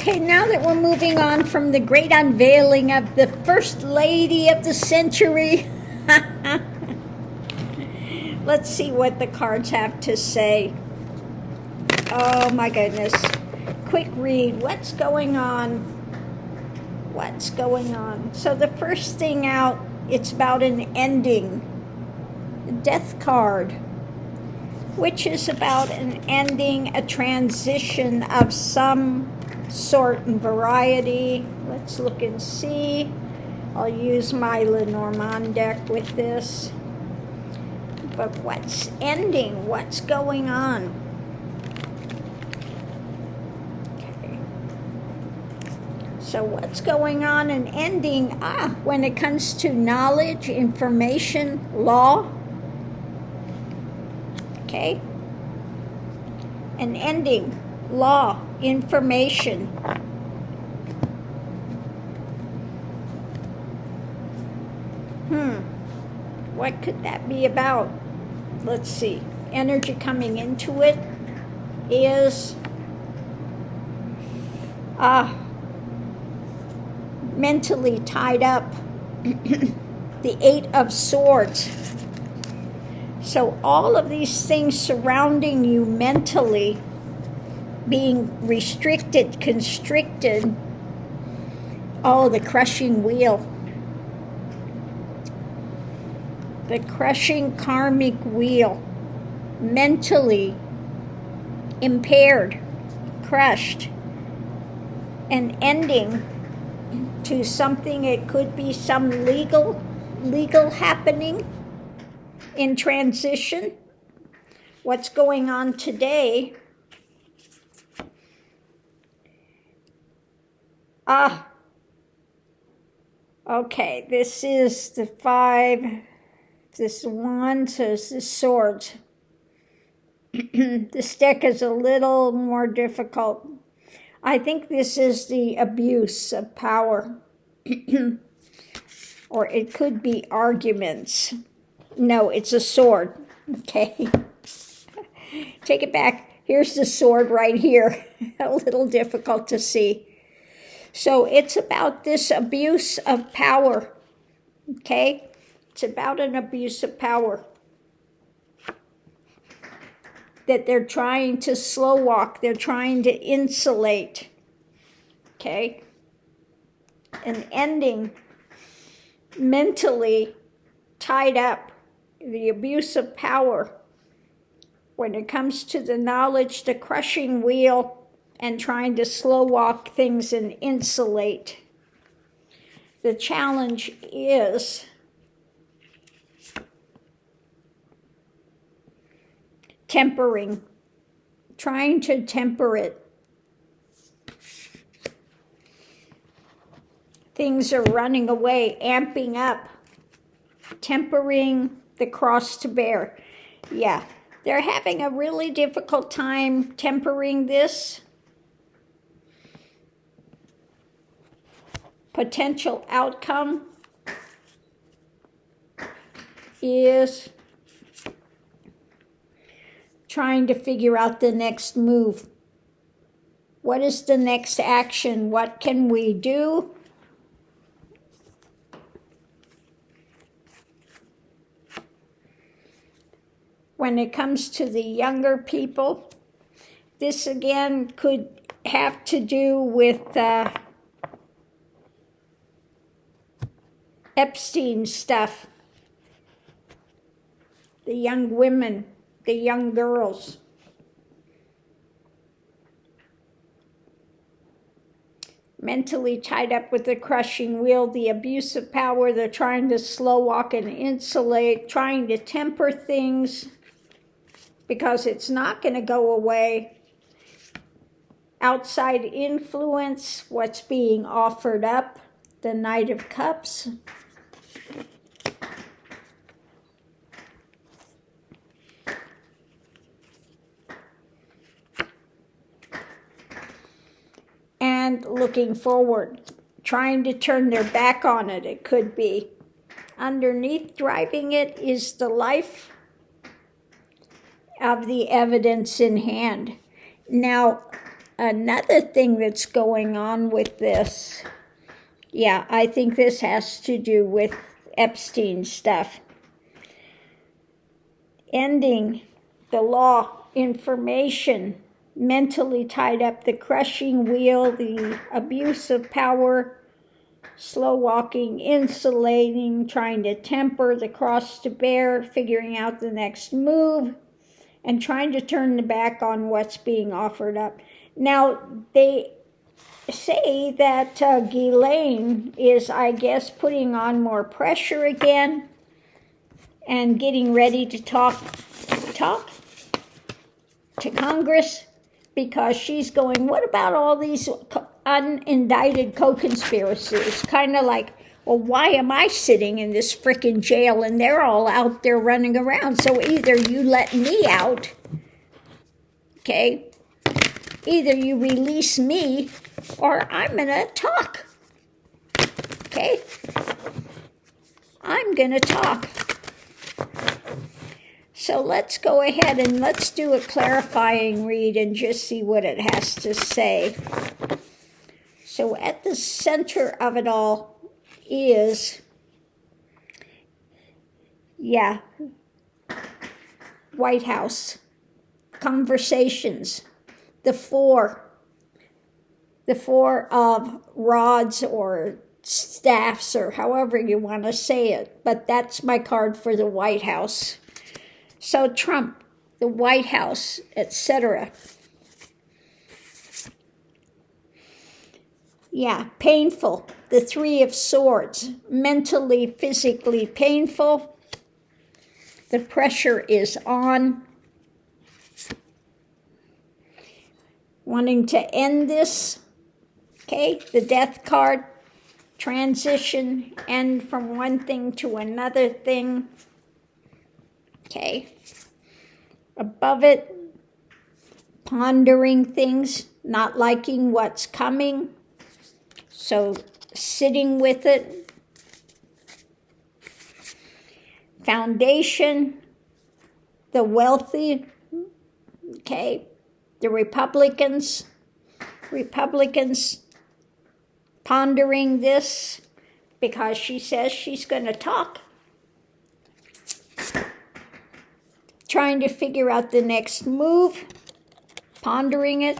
Okay, now that we're moving on from the great unveiling of the First Lady of the century, let's see what the cards have to say. Oh my goodness. Quick read. What's going on? What's going on? So the first thing out, it's about an ending. The Death card, which is about an ending, a transition of some sort and variety. Let's look and see. I'll use my Lenormand deck with this. But what's ending? What's going on? Okay. So what's going on and ending? When it comes to knowledge, information, law. Okay. An ending, law, information. What could that be about? Let's see. Energy coming into it is mentally tied up. The Eight of Swords. So all of these things surrounding you mentally, being restricted, constricted. Oh, the crushing wheel. The crushing karmic wheel. Mentally impaired, crushed, and ending to something. It could be some legal happening in transition. What's going on today? Okay, this is the 5, this one, so this is swords. This deck is a little more difficult. I think this is the abuse of power. Or it could be arguments. No, it's a sword. Okay. Take it back. Here's the sword right here. A little difficult to see. So it's about this abuse of power. Okay? It's about an abuse of power. That they're trying to slow walk. They're trying to insulate. Okay? An ending mentally tied up. The abuse of power. When it comes to the knowledge, the crushing wheel, and trying to slow walk things and insulate. The challenge is tempering, trying to temper it. Things are running away, amping up, tempering the cross to bear. Yeah, they're having a really difficult time tempering this. Potential outcome is trying to figure out the next move. What is the next action? What can we do? When it comes to the younger people, this again could have to do with Epstein stuff. The young women, the young girls. Mentally tied up with the crushing wheel, the abuse of power. They're trying to slow walk and insulate, trying to temper things because it's not going to go away. Outside influence, what's being offered up, the Knight of Cups. And looking forward, trying to turn their back on it, it could be. Underneath driving it is the life of the evidence in hand. Now, another thing that's going on with this, yeah, I think this has to do with Epstein stuff. Ending the law, information, mentally tied up, the crushing wheel, the abuse of power, slow walking, insulating, trying to temper, the cross to bear, figuring out the next move, and trying to turn the back on what's being offered up. Now, they say that Ghislaine is, I guess, putting on more pressure again and getting ready to talk to Congress, because she's going, what about all these unindicted co-conspirators? Kind of like, well, why am I sitting in this frickin' jail and they're all out there running around? So either you let me out, okay? Either you release me or I'm gonna talk, okay? I'm gonna talk. So let's go ahead and let's do a clarifying read and just see what it has to say. So at the center of it all is, yeah, White House, conversations, the four of rods or staffs or however you want to say it, but that's my card for the White House. So Trump, the White House, etc. Yeah, painful. The Three of Swords, mentally, physically painful. The pressure is on. Wanting to end this. Okay, the Death card, transition, end from one thing to another thing. Okay. Above it, pondering things, not liking what's coming. So sitting with it. Foundation, the wealthy, okay. The Republicans pondering this because she says she's going to talk. Trying to figure out the next move, pondering it.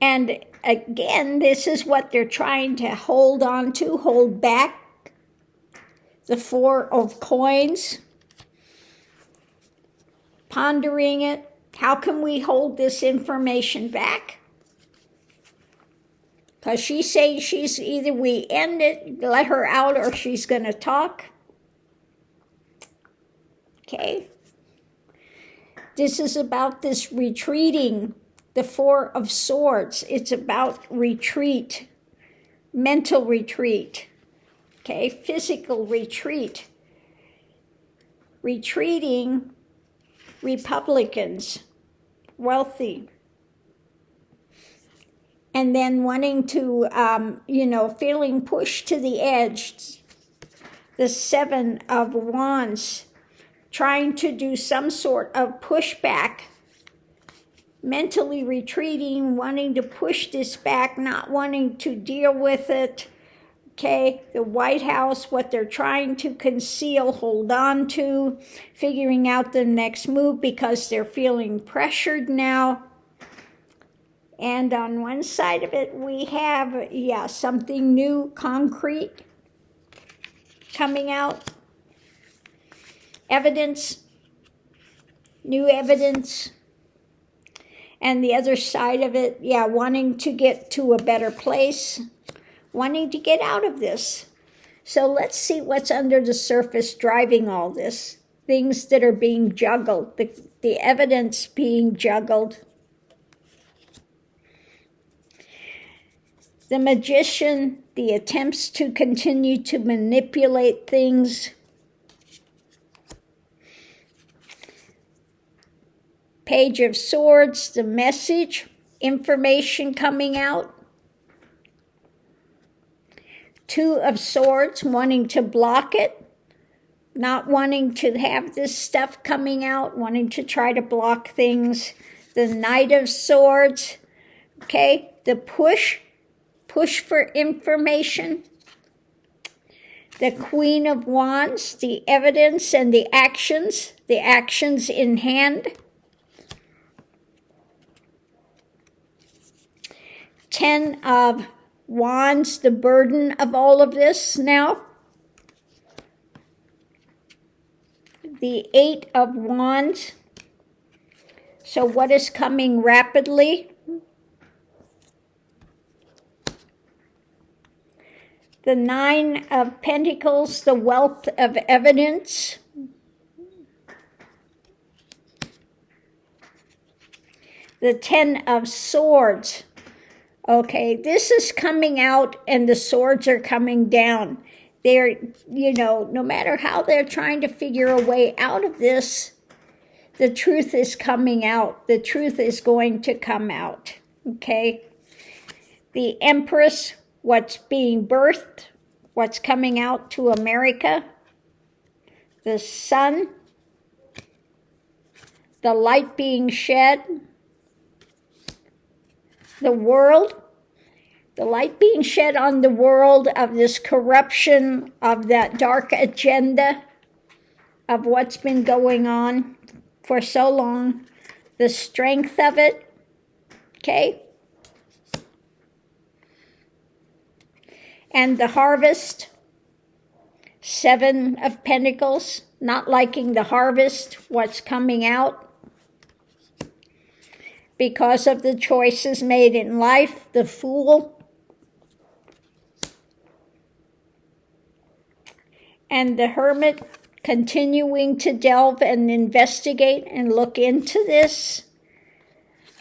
And again, this is what they're trying to hold on to, hold back. The Four of Coins. Pondering it. How can we hold this information back? Because she's saying she's either we end it, let her out, or she's going to talk. Okay. This is about this retreating, the Four of Swords. It's about retreat, mental retreat, okay, physical retreat. Retreating Republicans, wealthy. And then wanting to, feeling pushed to the edge. The Seven of Wands, trying to do some sort of pushback. Mentally retreating, wanting to push this back, not wanting to deal with it. Okay, the White House, what they're trying to conceal, hold on to, figuring out the next move because they're feeling pressured now. And on one side of it, we have, something new, concrete, coming out. Evidence, new evidence. And the other side of it, wanting to get to a better place, wanting to get out of this. So let's see what's under the surface driving all this. Things that are being juggled, the evidence being juggled. The Magician, the attempts to continue to manipulate things. Page of Swords, the message, information coming out. Two of Swords, wanting to block it, not wanting to have this stuff coming out, wanting to try to block things. The Knight of Swords, okay, the push for information. The Queen of Wands, the evidence and the actions in hand. 10 of Wands, the burden of all of this now. The 8 of Wands. So what is coming rapidly? The 9 of Pentacles, the wealth of evidence. The 10 of Swords. Okay, this is coming out and the swords are coming down. They're, no matter how they're trying to figure a way out of this, the truth is coming out. The truth is going to come out, okay? The Empress, what's being birthed, what's coming out to America. The Sun, the light being shed. The World, the light being shed on the world of this corruption, of that dark agenda, of what's been going on for so long, the strength of it, okay? And the Harvest, 7 of Pentacles, not liking the harvest, what's coming out, because of the choices made in life. The Fool. And the Hermit, continuing to delve and investigate and look into this.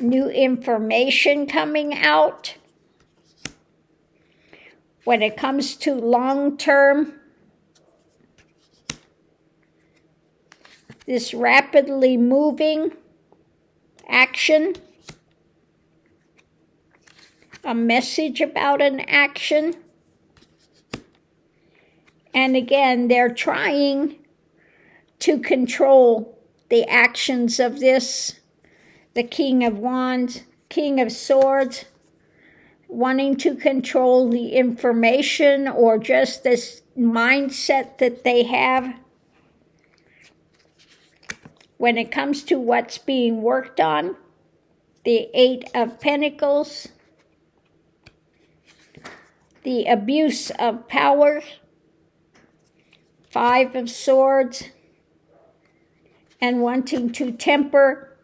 New information coming out. When it comes to long-term, this rapidly moving action, a message about an action. And again, they're trying to control the actions of this. The King of Wands, King of Swords, wanting to control the information or just this mindset that they have. When it comes to what's being worked on, the 8 of Pentacles, the abuse of power, 5 of Swords, and wanting to temper.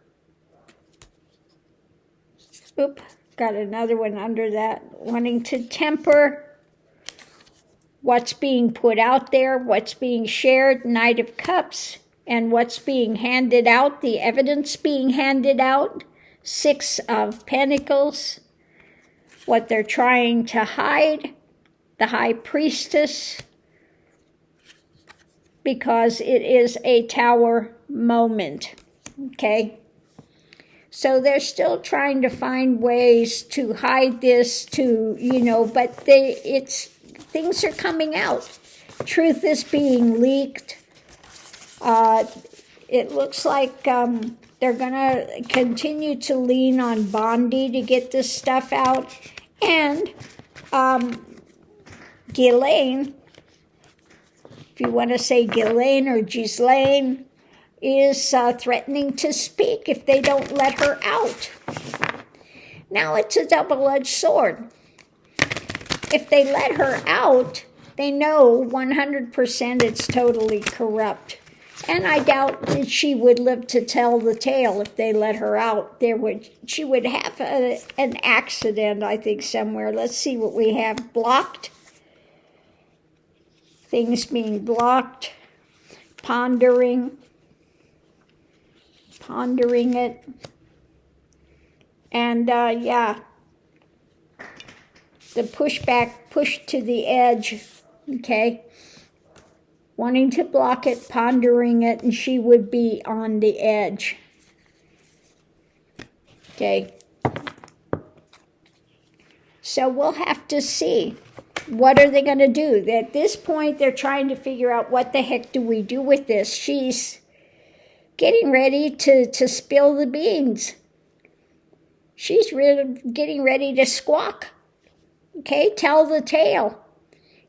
Oop, got another one under that. Wanting to temper what's being put out there, what's being shared, Knight of Cups, and what's being handed out, the evidence being handed out, 6 of Pentacles, what they're trying to hide, the High Priestess, because it is a Tower moment, okay? So they're still trying to find ways to hide this, but things are coming out. Truth is being leaked. It looks like they're going to continue to lean on Bondi to get this stuff out. And Ghislaine, if you want to say Ghislaine or Ghislaine, is threatening to speak if they don't let her out. Now it's a double-edged sword. If they let her out, they know 100% it's totally corrupt. And I doubt that she would live to tell the tale if they let her out. She would have an accident, I think, somewhere. Let's see what we have. Blocked. Things being blocked. Pondering it. And, the pushback, push to the edge, okay? Wanting to block it, pondering it, and she would be on the edge. Okay. So we'll have to see. What are they going to do? At this point, they're trying to figure out what the heck do we do with this. She's getting ready to spill the beans. She's getting ready to squawk. Okay, tell the tale.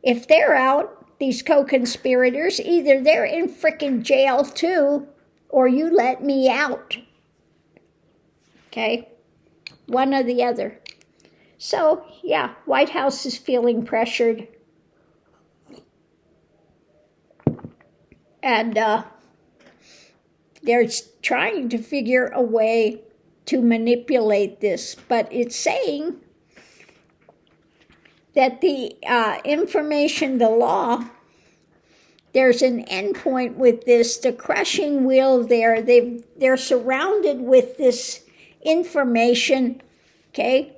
If they're out, these co-conspirators, either they're in frickin' jail too, or you let me out. Okay, one or the other. So, yeah, White House is feeling pressured. And they're trying to figure a way to manipulate this. But it's saying that the information, the law, there's an endpoint with this, the crushing wheel there. They're surrounded with this information, okay?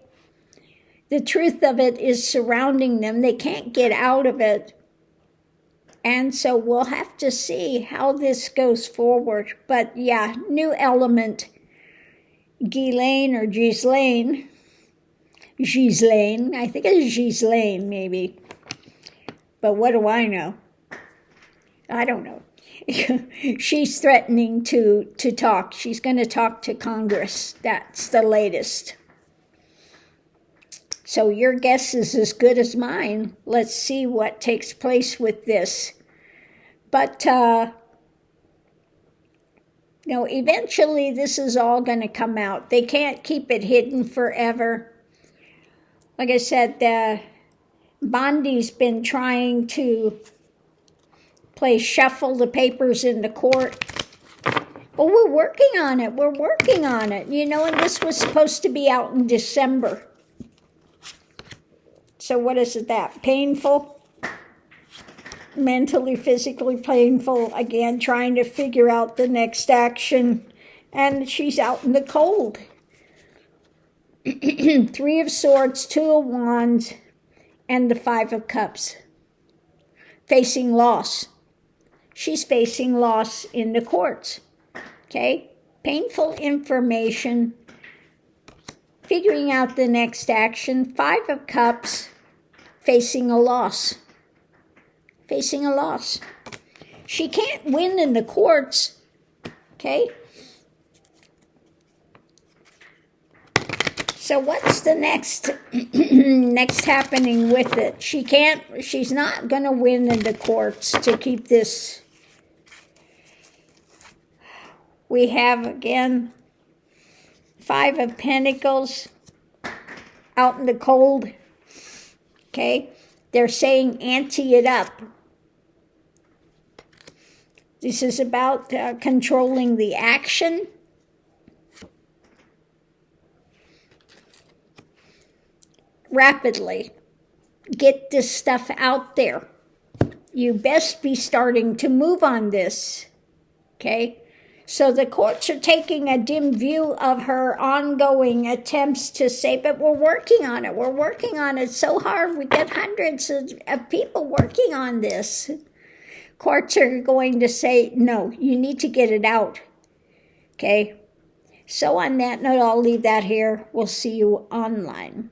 The truth of it is surrounding them. They can't get out of it. And so we'll have to see how this goes forward. But yeah, new element, Ghislaine or Ghislaine, I think it's Ghislaine maybe. But what do I know? I don't know. She's threatening to talk. She's going to talk to Congress. That's the latest. So your guess is as good as mine. Let's see what takes place with this. But, eventually this is all going to come out. They can't keep it hidden forever. Like I said, Bondi's been trying to shuffle the papers into court. Well, we're working on it. And this was supposed to be out in December. So what is it that? Painful? Mentally, physically painful. Again, trying to figure out the next action. And she's out in the cold. 3 of Swords, 2 of Wands, and the 5 of Cups. Facing loss. She's facing loss in the courts. Okay? Painful information. Figuring out the next action. 5 of Cups. Facing a loss. Facing a loss. She can't win in the courts. Okay? So what's the next happening with it? She's not going to win in the courts to keep this. We have, again, 5 of Pentacles out in the cold. Okay? They're saying ante it up. This is about controlling the action. Rapidly. Get this stuff out there. You best be starting to move on this. Okay? So the courts are taking a dim view of her ongoing attempts to say, but we're working on it. We're working on it so hard. We get hundreds of people working on this. Courts are going to say, no, you need to get it out. Okay? So on that note, I'll leave that here. We'll see you online.